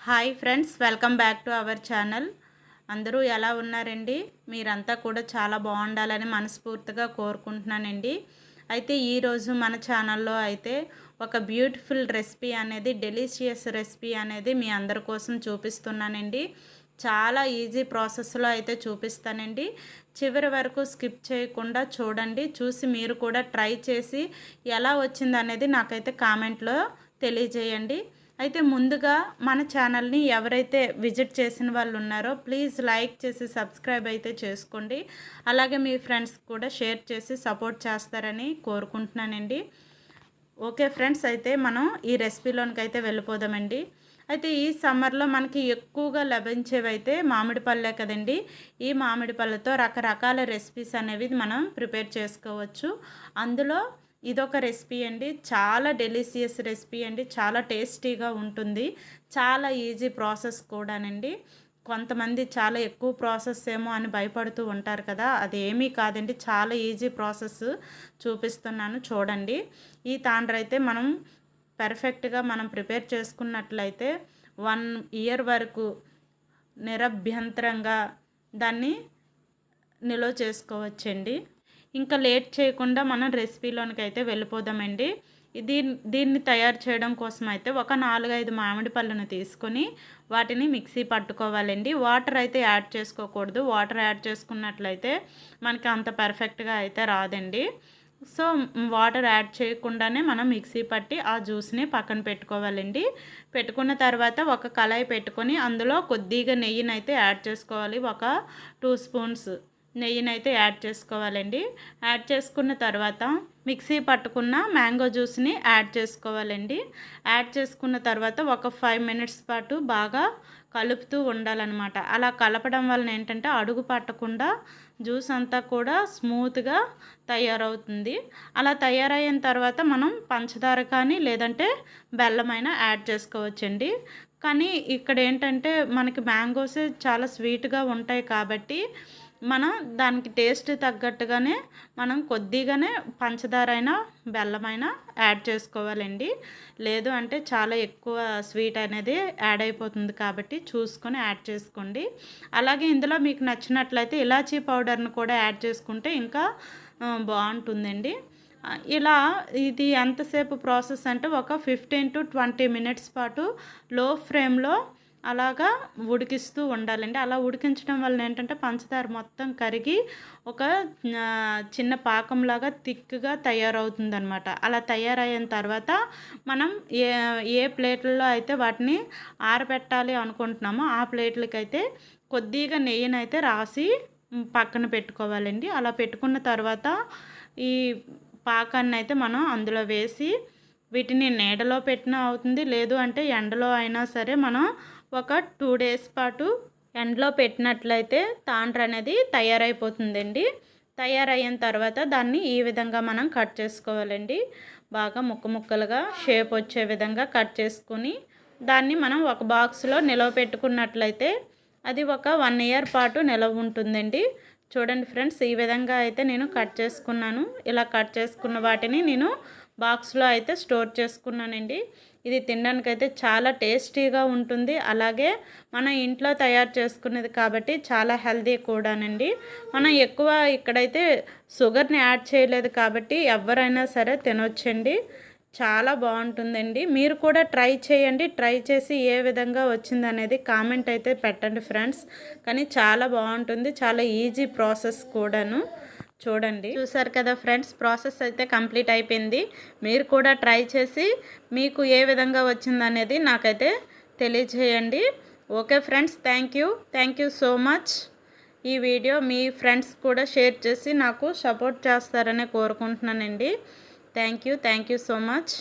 Hi friends, welcome back to our channel. అందరూ ఎలా ఉన్నారండి? మీరంతా కూడా చాలా బాగుండాలని మనస్ఫూర్తిగా కోరుకుంటున్నానండి. అయితే ఈరోజు మన ఛానల్లో అయితే ఒక బ్యూటిఫుల్ రెసిపీ అనేది, డెలీషియస్ రెసిపీ అనేది మీ అందరి కోసం చూపిస్తున్నానండి. చాలా ఈజీ ప్రాసెస్లో అయితే చూపిస్తానండి. చివరి వరకు స్కిప్ చేయకుండా చూడండి. చూసి మీరు కూడా ట్రై చేసి ఎలా వచ్చిందనేది నాకైతే కామెంట్లో తెలియజేయండి. అయితే ముందుగా మన ఛానల్ని ఎవరైతే విజిట్ చేసిన వాళ్ళు ఉన్నారో ప్లీజ్ లైక్ చేసి సబ్స్క్రైబ్ అయితే చేసుకోండి. అలాగే మీ ఫ్రెండ్స్ కూడా షేర్ చేసి సపోర్ట్ చేస్తారని కోరుకుంటున్నానండి. ఓకే ఫ్రెండ్స్, అయితే మనం ఈ రెసిపీలోనికి అయితే వెళ్ళిపోదామండి. అయితే ఈ సమ్మర్లో మనకి ఎక్కువగా లభించేవి అయితే మామిడి పళ్ళే కదండి. ఈ మామిడి పళ్ళతో రకరకాల రెసిపీస్ అనేవి మనం ప్రిపేర్ చేసుకోవచ్చు. అందులో ఇదొక రెసిపీ అండి. చాలా డెలిషియస్ రెసిపీ అండి. చాలా టేస్టీగా ఉంటుంది. చాలా ఈజీ ప్రాసెస్ కూడానండి. కొంతమంది చాలా ఎక్కువ ప్రాసెస్ ఏమో అని భయపడుతూ ఉంటారు కదా, అది ఏమీ కాదండి. చాలా ఈజీ ప్రాసెస్ చూపిస్తున్నాను చూడండి. ఈ తాండ్ర అయితే మనం పర్ఫెక్ట్గా మనం ప్రిపేర్ చేసుకున్నట్లయితే 1 ఇయర్ వరకు నిరభ్యంతరంగా దాన్ని నిల్వ చేసుకోవచ్చండి. ఇంకా లేట్ చేయకుండా మనం రెసిపీలోనికి అయితే వెళ్ళిపోదామండి. దీన్ని తయారు చేయడం కోసం అయితే ఒక 4-5 మామిడి పళ్ళను తీసుకొని వాటిని మిక్సీ పట్టుకోవాలండి. వాటర్ అయితే యాడ్ చేసుకోకూడదు. వాటర్ యాడ్ చేసుకున్నట్లయితే మనకి అంత పర్ఫెక్ట్గా అయితే రాదండి. సో వాటర్ యాడ్ చేయకుండానే మనం మిక్సీ పట్టి ఆ జ్యూస్ని పక్కన పెట్టుకోవాలండి. పెట్టుకున్న తర్వాత ఒక కళాయి పెట్టుకొని అందులో కొద్దిగా నెయ్యిని అయితే యాడ్ చేసుకోవాలి. ఒక 2 స్పూన్స్ నెయ్యినైతే యాడ్ చేసుకోవాలండి. యాడ్ చేసుకున్న తర్వాత మిక్సీ పట్టుకున్న మ్యాంగో జ్యూస్ని యాడ్ చేసుకోవాలండి. యాడ్ చేసుకున్న తర్వాత ఒక 5 మినిట్స్ పాటు బాగా కలుపుతూ ఉండాలన్నమాట. అలా కలపడం వలన ఏంటంటే అడుగు పట్టకుండా జ్యూస్ అంతా కూడా స్మూత్గా తయారవుతుంది. అలా తయారైన తర్వాత మనం పంచదార కానీ లేదంటే బెల్లమైనా యాడ్ చేసుకోవచ్చండి. కానీ ఇక్కడ ఏంటంటే మనకి మ్యాంగోసే చాలా స్వీట్గా ఉంటాయి కాబట్టి మనం దానికి టేస్ట్ తగ్గట్టుగానే మనం కొద్దిగానే పంచదార అయినా బెల్లమైనా యాడ్ చేసుకోవాలండి. లేదు అంటే చాలా ఎక్కువ స్వీట్ అనేది యాడ్ అయిపోతుంది కాబట్టి చూసుకొని యాడ్ చేసుకోండి. అలాగే ఇందులో మీకు నచ్చినట్లయితే ఇలాచీ పౌడర్ను కూడా యాడ్ చేసుకుంటే ఇంకా బాగుంటుందండి. ఇలా ఇది ఎంతసేపు ప్రాసెస్ అంటే ఒక 15 to 20 మినిట్స్ పాటు లో ఫ్లేమ్లో అలాగా ఉడికిస్తూ ఉండాలండి. అలా ఉడికించడం వల్ల ఏంటంటే పంచదార మొత్తం కరిగి ఒక చిన్న పాకంలాగా థిక్గా తయారవుతుందనమాట. అలా తయారైన తర్వాత మనం ఏ ప్లేట్లలో అయితే వాటిని ఆరబెట్టాలి అనుకుంటున్నామో ఆ ప్లేట్లకైతే కొద్దిగా నెయ్యినైతే రాసి పక్కన పెట్టుకోవాలండి. అలా పెట్టుకున్న తర్వాత ఈ పాకాన్ని అయితే మనం అందులో వేసి వీటిని నీడలో పెట్టినా అవుతుంది, లేదు అంటే ఎండలో అయినా సరే మనం ఒక 2 డేస్ పాటు ఎండలో పెట్టినట్లయితే తాండ్ర అనేది తయారైపోతుందండి. తయారయిన తర్వాత దాన్ని ఈ విధంగా మనం కట్ చేసుకోవాలండి. బాగా ముక్కలుగా షేప్ వచ్చే విధంగా కట్ చేసుకుని దాన్ని మనం ఒక బాక్స్లో నిలవ పెట్టుకున్నట్లయితే అది ఒక 1 ఇయర్ పాటు నిలవ ఉంటుందండి. చూడండి ఫ్రెండ్స్, ఈ విధంగా అయితే నేను కట్ చేసుకున్నాను. ఇలా కట్ చేసుకున్న వాటిని నేను బాక్స్లో అయితే స్టోర్ చేసుకున్నానండి. ఇది తినడానికైతే చాలా టేస్టీగా ఉంటుంది. అలాగే మనం ఇంట్లో తయారు చేసుకునేది కాబట్టి చాలా హెల్తీ కూడానండి. మనం ఎక్కువ ఇక్కడైతే షుగర్ని యాడ్ చేయలేదు కాబట్టి ఎవరైనా సరే తినొచ్చండి. చాలా బాగుంటుందండి. మీరు కూడా ట్రై చేయండి. ట్రై చేసి ఏ విధంగా వచ్చిందనేది కామెంట్ అయితే పెట్టండి ఫ్రెండ్స్. కానీ చాలా బాగుంటుంది. చాలా ఈజీ ప్రాసెస్ కూడాను. చూడండి, చూసారు కదా ఫ్రెండ్స్, ప్రాసెస్ అయితే కంప్లీట్ అయిపోయింది. మీరు కూడా ట్రై చేసి మీకు ఏ విధంగా వచ్చిందనేది నాకైతే తెలియజేయండి. Okay friends, thank you so much. ఈ వీడియో మీ ఫ్రెండ్స్ కూడా షేర్ చేసి నాకు సపోర్ట్ చేస్తారని కోరుకుంటున్నానండి. Thank you so much.